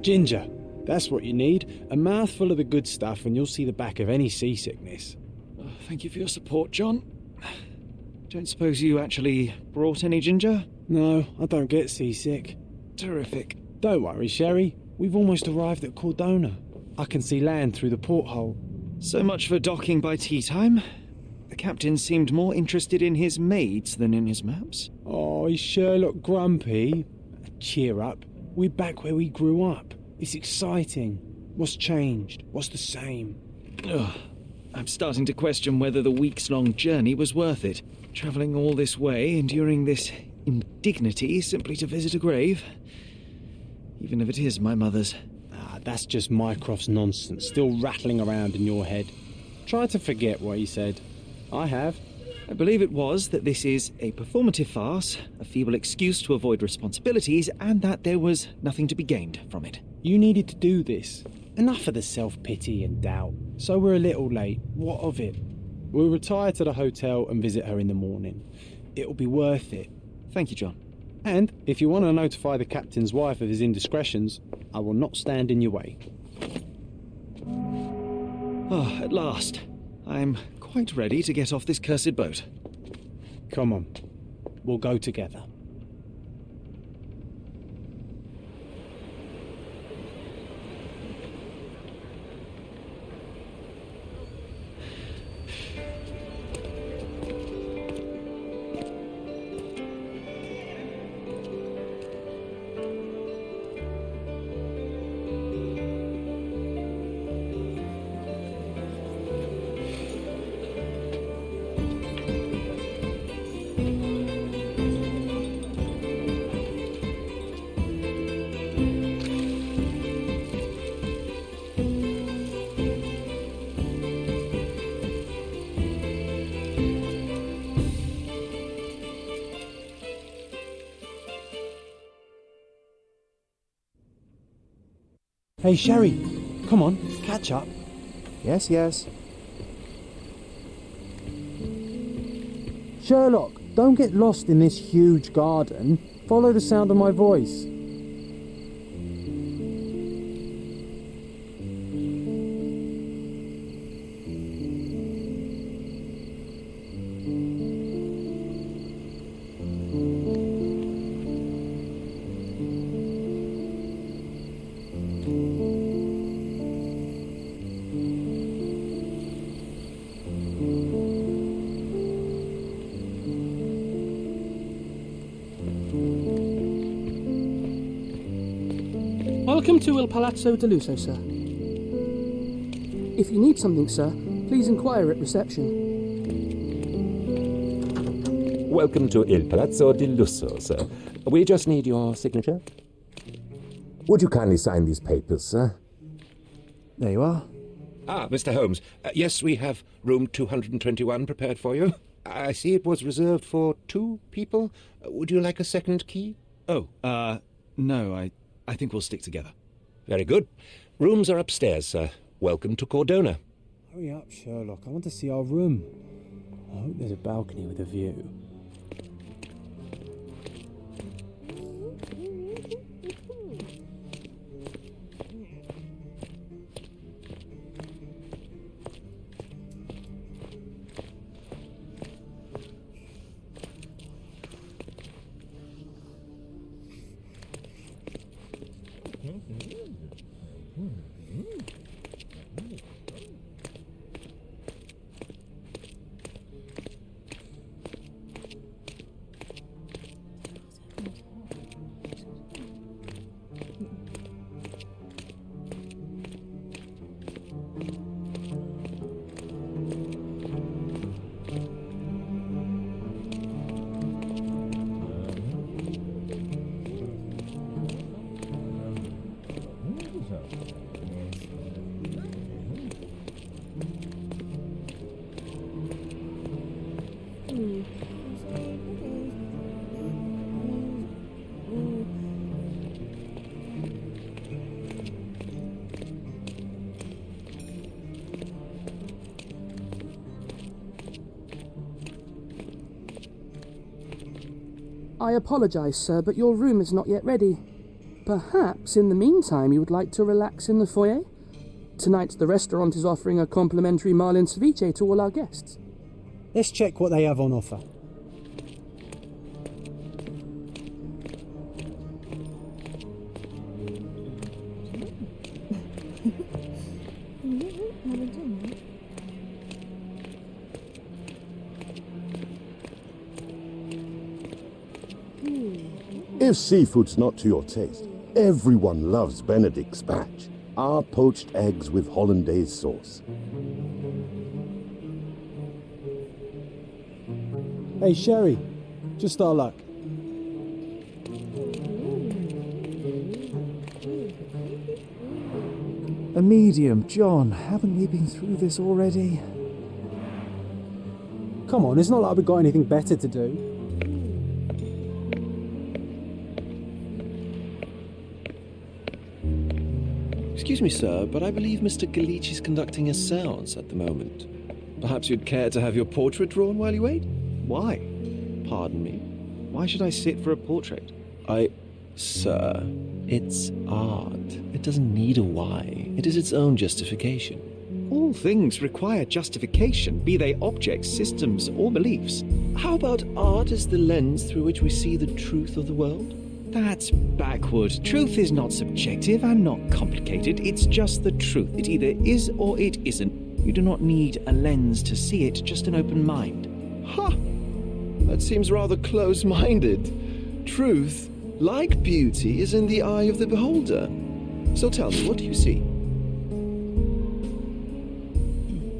Ginger, that's what you need. A mouthful of the good stuff and you'll see the back of any seasickness. Oh, thank you for your support, John. Don't suppose you actually brought any ginger? No, I don't get seasick. Terrific. Don't worry, Sherry. We've almost arrived at Cordona. I can see land through the porthole. So much for docking by tea time. The captain seemed more interested in his maids than in his maps. Oh, is Sherlock grumpy? Cheer up. We're back where we grew up. It's exciting. What's changed? What's the same? Ugh. I'm starting to question whether the weeks-long journey was worth it. Travelling all this way, enduring this indignity simply to visit a grave. Even if it is my mother's. That's just Mycroft's nonsense, still rattling around in your head. Try to forget what he said. I have. I believe it was that this is a performative farce, a feeble excuse to avoid responsibilities, and that there was nothing to be gained from it. You needed to do this. Enough of the self-pity and doubt. So we're a little late. What of it? We'll retire to the hotel and visit her in the morning. It'll be worth it. Thank you, John. And if you want to notify the captain's wife of his indiscretions, I will not stand in your way. Oh, at last. I'm quite ready to get off this cursed boat. Come on. We'll go together. Hey, Sherry, come on, catch up. Yes, yes. Sherlock, don't get lost in this huge garden. Follow the sound of my voice. Welcome to Il Palazzo de Lusso, sir. If you need something, sir, please inquire at reception. Welcome to Il Palazzo di Lusso, sir. We just need your signature. Would you kindly sign these papers, sir? There you are. Ah, Mr. Holmes. Yes, we have room 221 prepared for you. I see it was reserved for 2 people. Would you like a second key? Oh, no, I think we'll stick together. Very good. Rooms are upstairs, sir. Welcome to Cordona. Hurry up, Sherlock. I want to see our room. I hope there's a balcony with a view. I apologise, sir, but your room is not yet ready. Perhaps, in the meantime, you would like to relax in the foyer? Tonight, the restaurant is offering a complimentary marlin ceviche to all our guests. Let's check what they have on offer. If seafood's not to your taste, everyone loves Benedict's batch. Our poached eggs with hollandaise sauce. Hey, Sherry, just our luck. A medium, John. Haven't we been through this already? Come on, it's not like we've got anything better to do. Excuse me, sir, but I believe Mr. Galich is conducting a seance at the moment. Perhaps you'd care to have your portrait drawn while you wait? Why? Pardon me? Why should I sit for a portrait? Sir, it's art. It doesn't need a why. It is its own justification. All things require justification, be they objects, systems, or beliefs. How about art as the lens through which we see the truth of the world? That's backward. Truth is not subjective and not complicated. It's just the truth. It either is or it isn't. You do not need a lens to see it, just an open mind. Ha! That seems rather close-minded. Truth, like beauty, is in the eye of the beholder. So tell me, what do you see?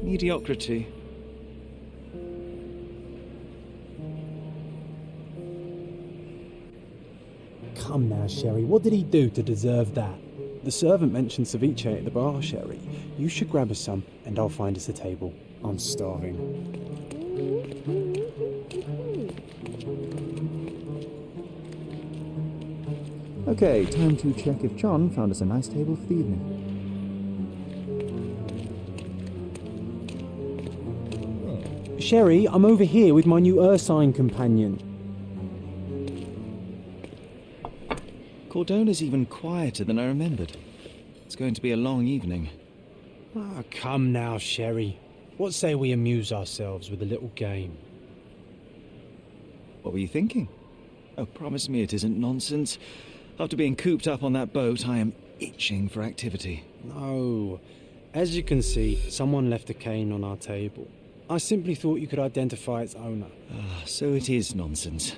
Mediocrity. Come now, Sherry, what did he do to deserve that? The servant mentioned ceviche at the bar, Sherry. You should grab us some, and I'll find us a table. I'm starving. Okay, time to check if John found us a nice table for the evening. Sherry, I'm over here with my new Ursine companion. Cordona's even quieter than I remembered. It's going to be a long evening. Ah, come now, Sherry. What say we amuse ourselves with a little game? What were you thinking? Oh, promise me it isn't nonsense. After being cooped up on that boat, I am itching for activity. No. As you can see, someone left a cane on our table. I simply thought you could identify its owner. Ah, so it is nonsense.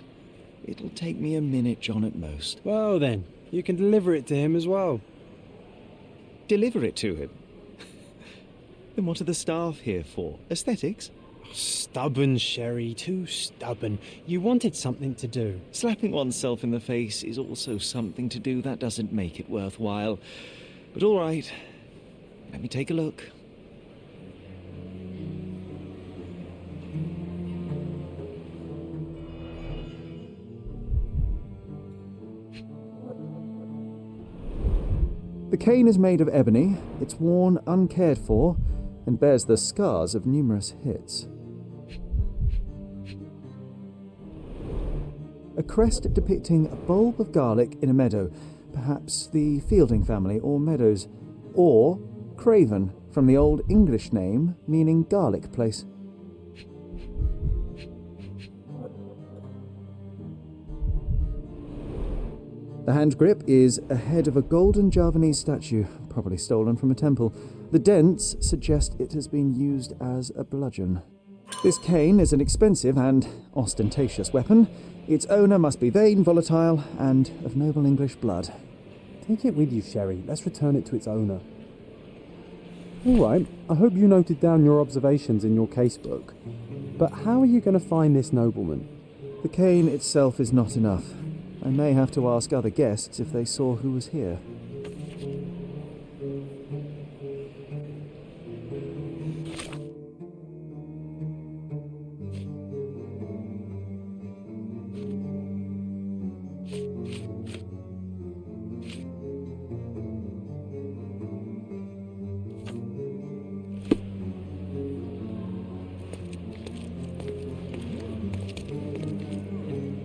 It'll take me a minute, John, at most. Well then, you can deliver it to him as well. Deliver it to him? Then what are the staff here for? Aesthetics? Stubborn, Sherry, too stubborn. You wanted something to do. Slapping oneself in the face is also something to do. That doesn't make it worthwhile. But all right, let me take a look. The cane is made of ebony, it's worn uncared for, and bears the scars of numerous hits. A crest depicting a bulb of garlic in a meadow, perhaps the Fielding family or Meadows, or Craven, from the Old English name meaning garlic place. The hand grip is a head of a golden Javanese statue, probably stolen from a temple. The dents suggest it has been used as a bludgeon. This cane is an expensive and ostentatious weapon. Its owner must be vain, volatile, and of noble English blood. Take it with you, Sherry. Let's return it to its owner. All right, I hope you noted down your observations in your casebook. But how are you going to find this nobleman? The cane itself is not enough. I may have to ask other guests if they saw who was here.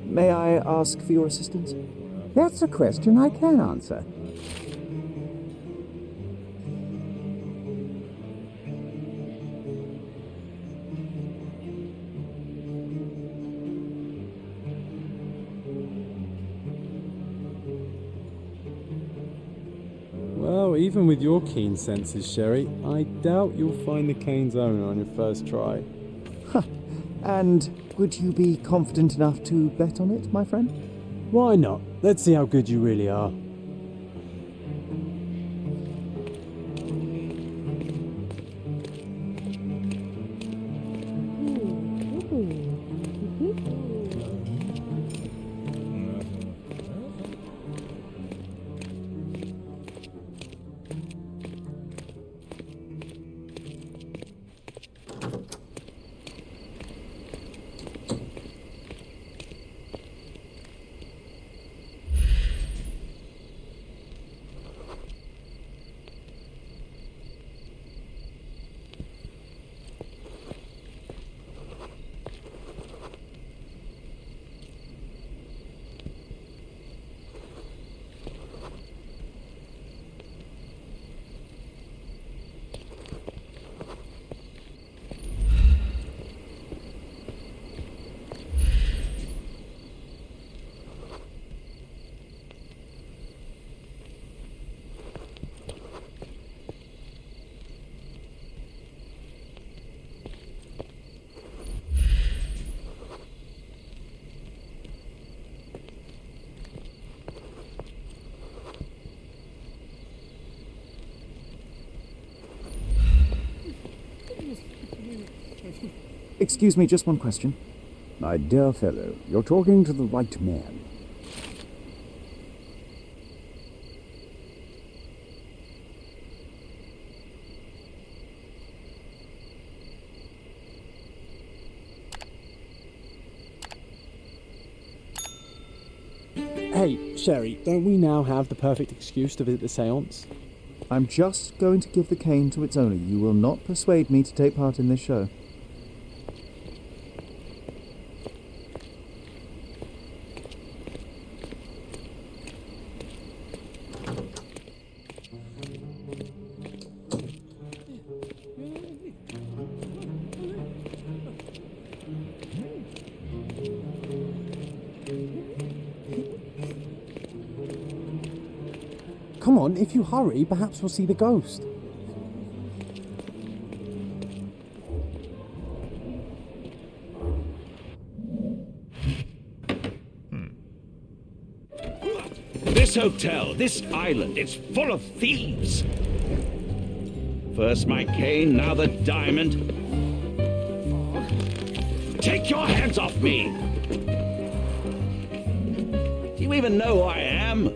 May I I ask for your assistance? That's a question I can answer. Well, even with your keen senses, Sherry, I doubt you'll find the cane's owner on your first try. And would you be confident enough to bet on it, my friend? Why not? Let's see how good you really are. Excuse me, just one question. My dear fellow, you're talking to the right man. Hey, Sherry, don't we now have the perfect excuse to visit the seance? I'm just going to give the cane to its owner. You will not persuade me to take part in this show. Come on, if you hurry, perhaps we'll see the ghost. This hotel, this island, it's full of thieves. First my cane, now the diamond. Take your hands off me! Do you even know who I am?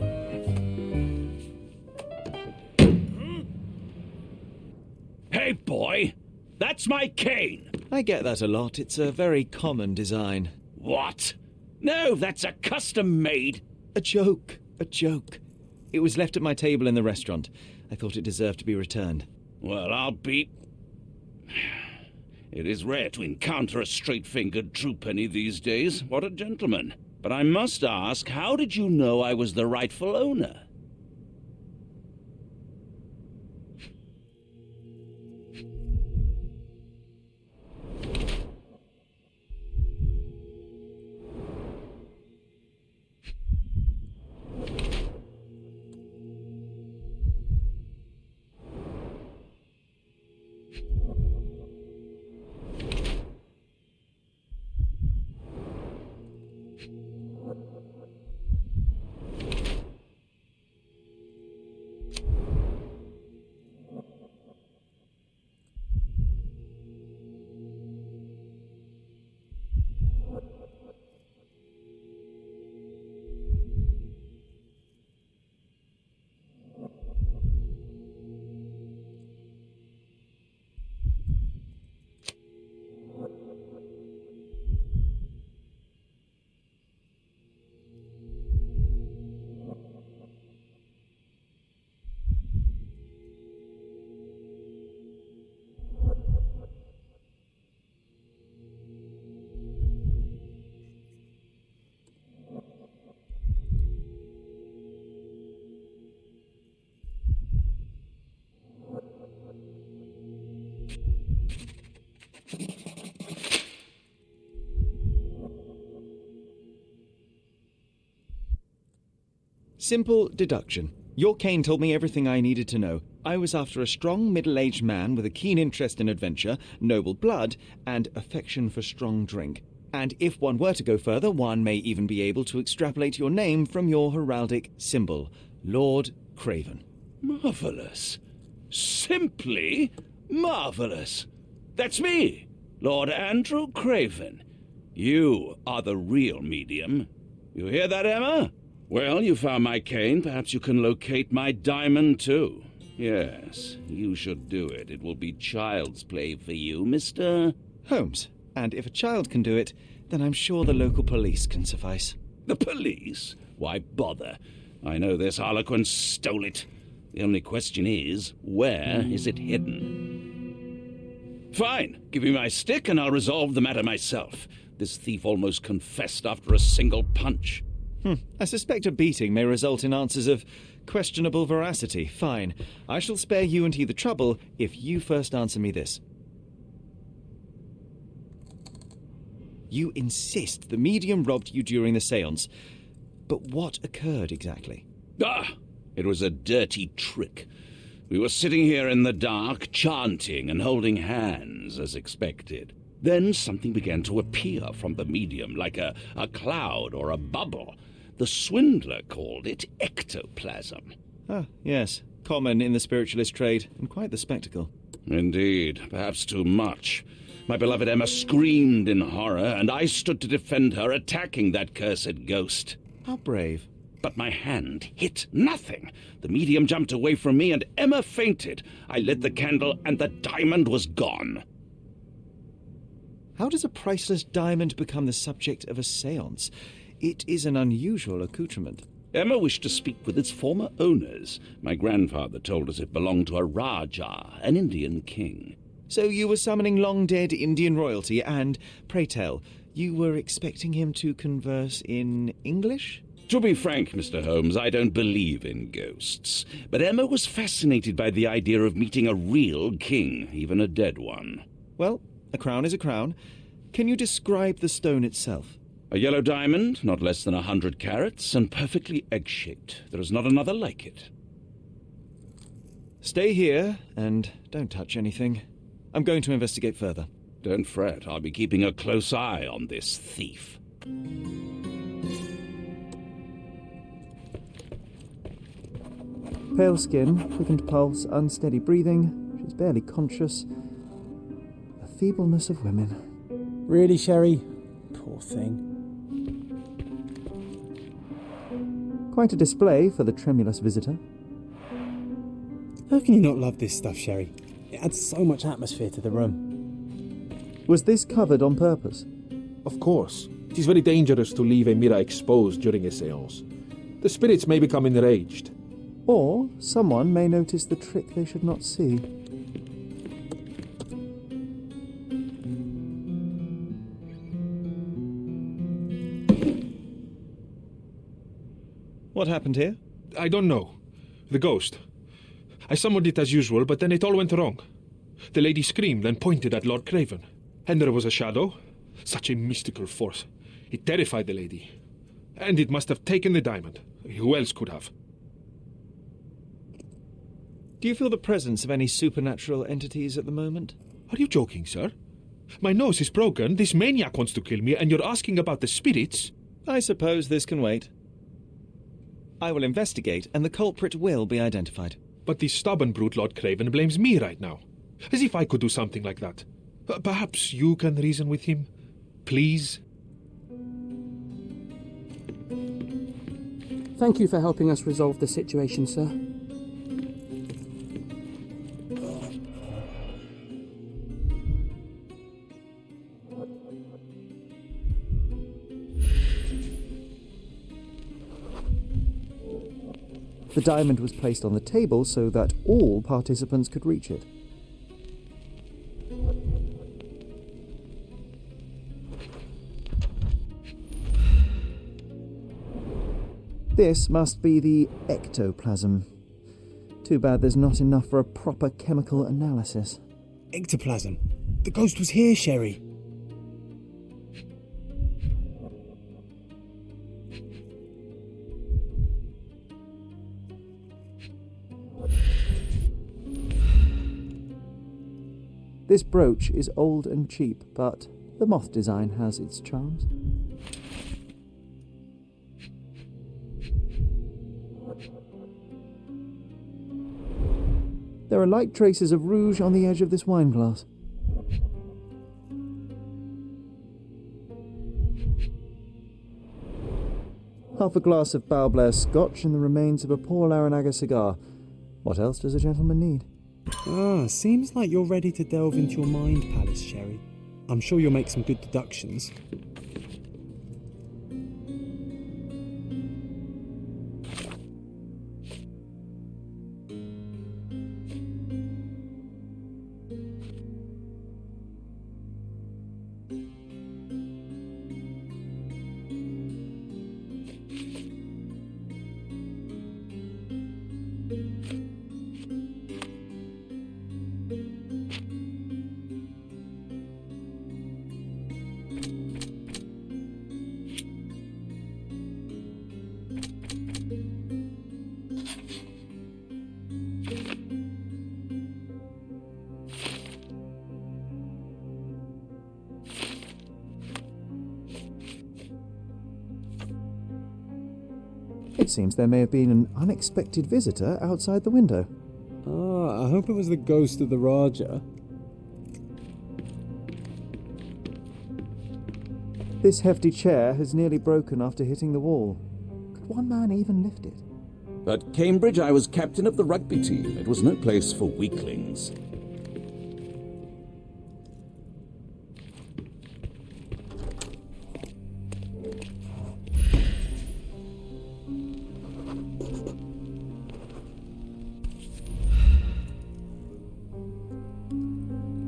Hey, boy! That's my cane! I get that a lot. It's a very common design. What? No, that's a custom-made... A joke. A joke. It was left at my table in the restaurant. I thought it deserved to be returned. Well, I'll be... It is rare to encounter a straight-fingered true penny these days. What a gentleman. But I must ask, how did you know I was the rightful owner? Simple deduction. Your cane told me everything I needed to know. I was after a strong, middle-aged man with a keen interest in adventure, noble blood, and affection for strong drink. And if one were to go further, one may even be able to extrapolate your name from your heraldic symbol, Lord Craven. Marvellous. Simply marvellous. That's me, Lord Andrew Craven. You are the real medium. You hear that, Emma? Well, you found my cane. Perhaps you can locate my diamond, too. Yes, you should do it. It will be child's play for you, Mr. Holmes. And if a child can do it, then I'm sure the local police can suffice. The police? Why bother? I know this harlequin stole it. The only question is, where is it hidden? Fine. Give me my stick and I'll resolve the matter myself. This thief almost confessed after a single punch. I suspect a beating may result in answers of questionable veracity. Fine. I shall spare you and he the trouble if you first answer me this. You insist the medium robbed you during the seance. But what occurred exactly? It was a dirty trick. We were sitting here in the dark, chanting and holding hands, as expected. Then something began to appear from the medium, like a cloud or a bubble. The swindler called it ectoplasm. Ah, yes. Common in the spiritualist trade, and quite the spectacle. Indeed, perhaps too much. My beloved Emma screamed in horror, and I stood to defend her, attacking that cursed ghost. How brave. But my hand hit nothing. The medium jumped away from me, and Emma fainted. I lit the candle, and the diamond was gone. How does a priceless diamond become the subject of a seance? It is an unusual accoutrement. Emma wished to speak with its former owners. My grandfather told us it belonged to a Rajah, an Indian king. So you were summoning long-dead Indian royalty, and, pray tell, you were expecting him to converse in English? To be frank, Mr. Holmes, I don't believe in ghosts. But Emma was fascinated by the idea of meeting a real king, even a dead one. Well, a crown is a crown. Can you describe the stone itself? A yellow diamond, not less than 100 carats, and perfectly egg-shaped. There is not another like it. Stay here, and don't touch anything. I'm going to investigate further. Don't fret, I'll be keeping a close eye on this thief. Pale skin, quickened pulse, unsteady breathing. She's barely conscious. The feebleness of women. Really, Sherry? Poor thing. Quite a display for the tremulous visitor. How can you not love this stuff, Sherry? It adds so much atmosphere to the room. Was this covered on purpose? Of course. It is very dangerous to leave a mirror exposed during a seance. The spirits may become enraged. Or someone may notice the trick they should not see. What happened here? I don't know. The ghost. I summoned it as usual, but then it all went wrong. The lady screamed and pointed at Lord Craven. And there was a shadow. Such a mystical force. It terrified the lady. And it must have taken the diamond. Who else could have? Do you feel the presence of any supernatural entities at the moment? Are you joking, sir? My nose is broken, this maniac wants to kill me, and you're asking about the spirits? I suppose this can wait. I will investigate, and the culprit will be identified. But the stubborn brute Lord Craven blames me right now. As if I could do something like that. Perhaps you can reason with him? Please? Thank you for helping us resolve the situation, sir. The diamond was placed on the table so that all participants could reach it. This must be the ectoplasm. Too bad there's not enough for a proper chemical analysis. Ectoplasm? The ghost was here, Sherry. This brooch is old and cheap, but the moth design has its charms. There are light traces of rouge on the edge of this wine glass. Half a glass of Balblair Scotch and the remains of a poor Laranaga cigar. What else does a gentleman need? Seems like you're ready to delve into your mind palace, Sherry. I'm sure you'll make some good deductions. It seems there may have been an unexpected visitor outside the window. I hope it was the ghost of the Raja. This hefty chair has nearly broken after hitting the wall. Could one man even lift it? At Cambridge, I was captain of the rugby team. It was no place for weaklings.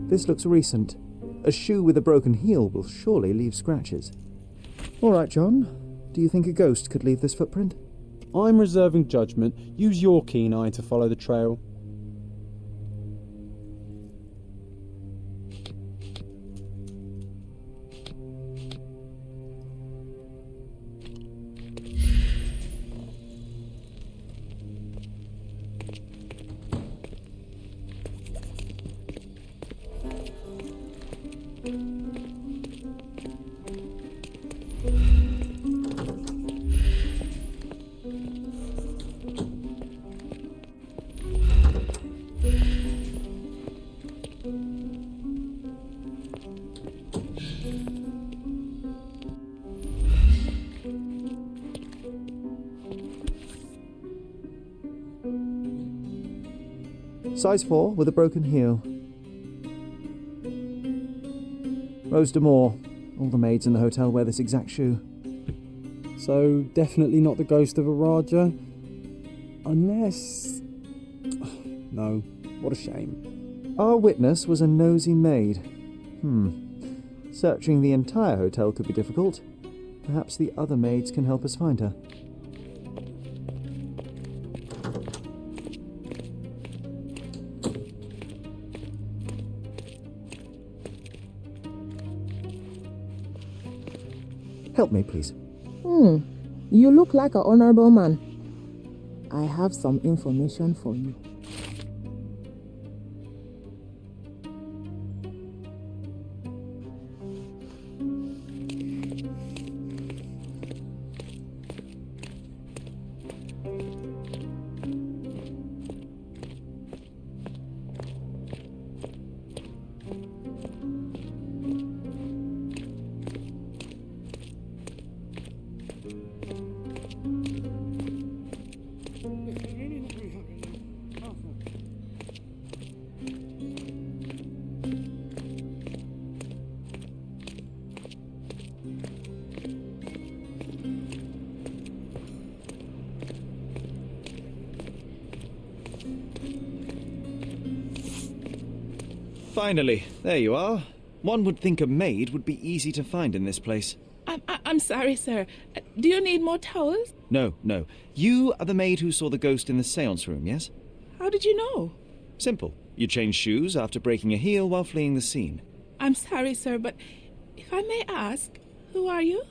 This looks recent. A shoe with a broken heel will surely leave scratches. All right, John. Do you think a ghost could leave this footprint? I'm reserving judgment. Use your keen eye to follow the trail. Size 4 with a broken heel. Rose D'Amour. All the maids in the hotel wear this exact shoe. So, definitely not the ghost of a Raja? Unless... No, what a shame. Our witness was a nosy maid. Searching the entire hotel could be difficult. Perhaps the other maids can help us find her. Help me, please. You look like an honorable man. I have some information for you. Finally, there you are. One would think a maid would be easy to find in this place. I'm sorry, sir. Do you need more towels? No. You are the maid who saw the ghost in the seance room, yes? How did you know? Simple. You changed shoes after breaking a heel while fleeing the scene. I'm sorry, sir, but if I may ask, who are you?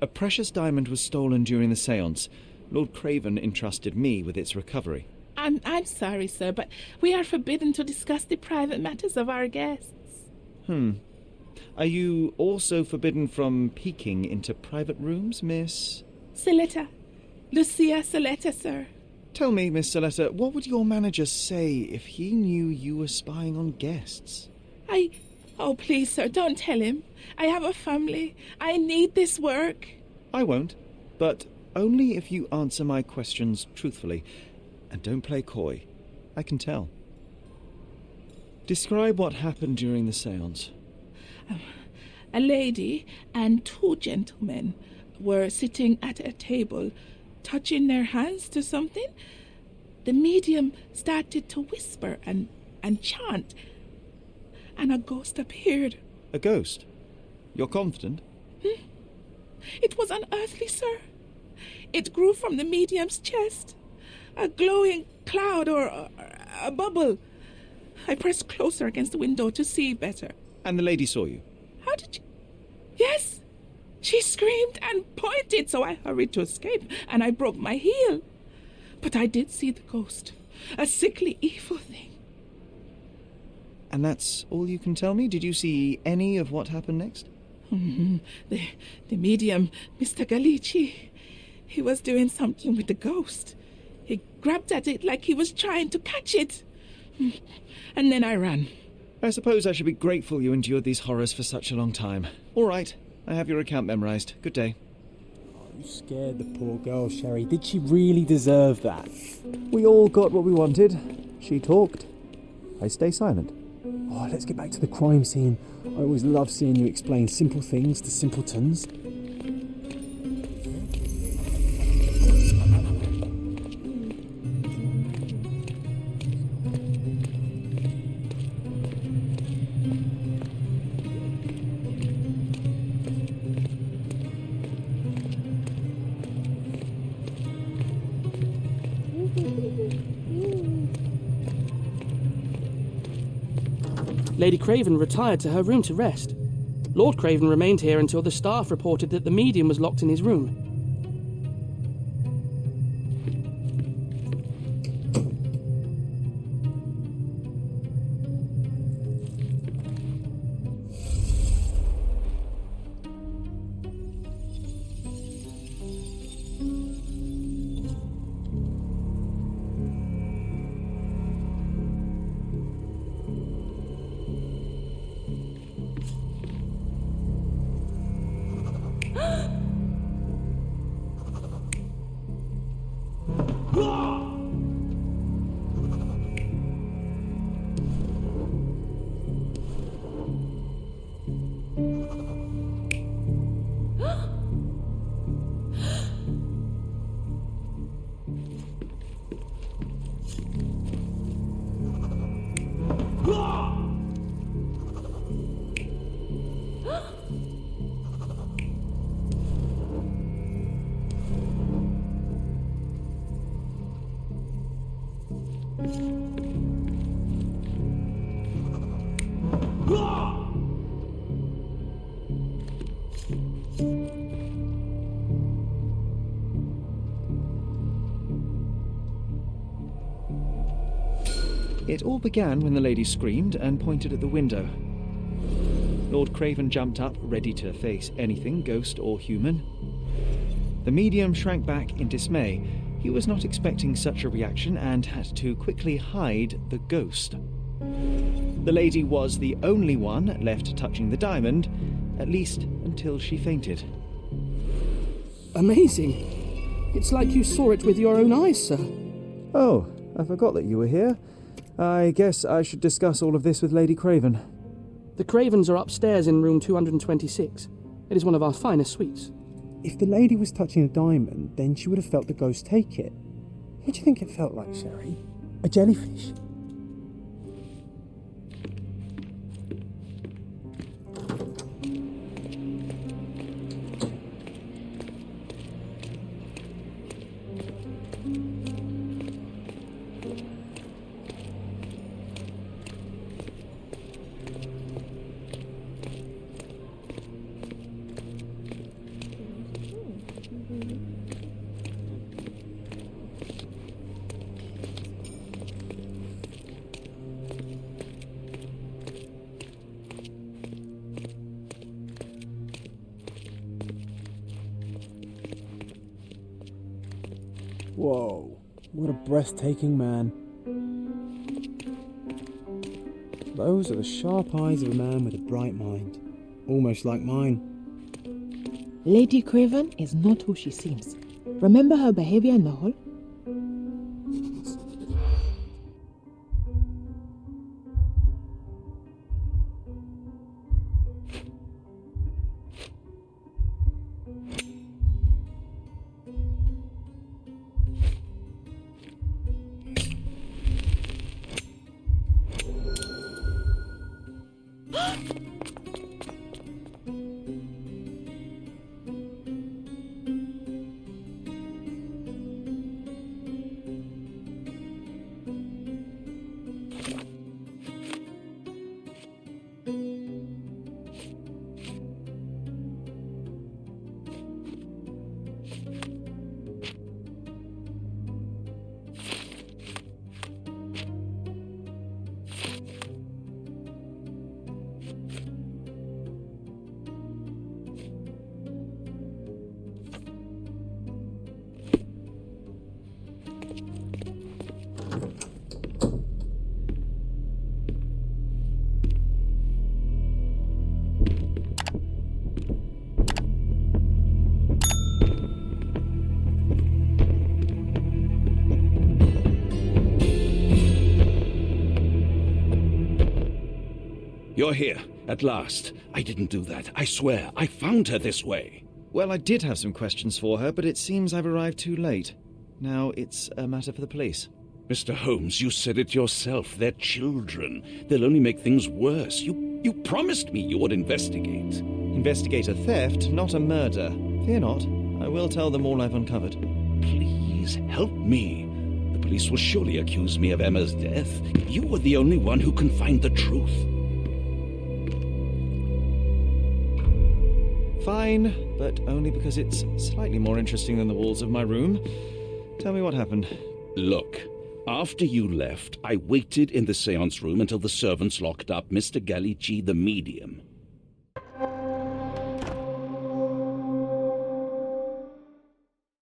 A precious diamond was stolen during the seance. Lord Craven entrusted me with its recovery. I'm sorry, sir, but we are forbidden to discuss the private matters of our guests. Are you also forbidden from peeking into private rooms, Miss? Saletta. Lucia Saletta, sir. Tell me, Miss Saletta, what would your manager say if he knew you were spying on guests? Oh, please, sir, don't tell him. I have a family. I need this work. I won't, but only if you answer my questions truthfully. And don't play coy. I can tell. Describe what happened during the seance. A lady and two gentlemen were sitting at a table, touching their hands to something. The medium started to whisper and chant, and a ghost appeared. A ghost? You're confident? It was unearthly, sir. It grew from the medium's chest. A glowing cloud or a bubble. I pressed closer against the window to see better. And the lady saw you? How did you... Yes! She screamed and pointed, so I hurried to escape, and I broke my heel. But I did see the ghost. A sickly, evil thing. And that's all you can tell me? Did you see any of what happened next? The medium, Mr. Galici, he was doing something with the ghost. He grabbed at it like he was trying to catch it. And then I ran. I suppose I should be grateful you endured these horrors for such a long time. All right, I have your account memorized. Good day. You scared the poor girl, Sherry. Did she really deserve that? We all got what we wanted. She talked. I stay silent. Oh, let's get back to the crime scene. I always love seeing you explain simple things to simpletons. Lady Craven retired to her room to rest. Lord Craven remained here until the staff reported that the medium was locked in his room. It all began when the lady screamed and pointed at the window. Lord Craven jumped up, ready to face anything, ghost or human. The medium shrank back in dismay. He was not expecting such a reaction and had to quickly hide the ghost. The lady was the only one left touching the diamond, at least until she fainted. Amazing. It's like you saw it with your own eyes, sir. Oh, I forgot that you were here. I guess I should discuss all of this with Lady Craven. The Cravens are upstairs in room 226. It is one of our finest suites. If the lady was touching a diamond, then she would have felt the ghost take it. What do you think it felt like, Sherry? A jellyfish? Whoa, what a breathtaking man. Those are the sharp eyes of a man with a bright mind. Almost like mine. Lady Craven is not who she seems. Remember her behavior in the hall? You're here, at last. I didn't do that. I swear, I found her this way. Well, I did have some questions for her, but it seems I've arrived too late. Now it's a matter for the police. Mr. Holmes, you said it yourself. They're children. They'll only make things worse. You promised me you would investigate. Investigate a theft, not a murder. Fear not. I will tell them all I've uncovered. Please, help me. The police will surely accuse me of Emma's death. You are the only one who can find the truth. Fine, but only because it's slightly more interesting than the walls of my room. Tell me what happened. Look, after you left, I waited in the seance room until the servants locked up Mr. Gallici, the medium.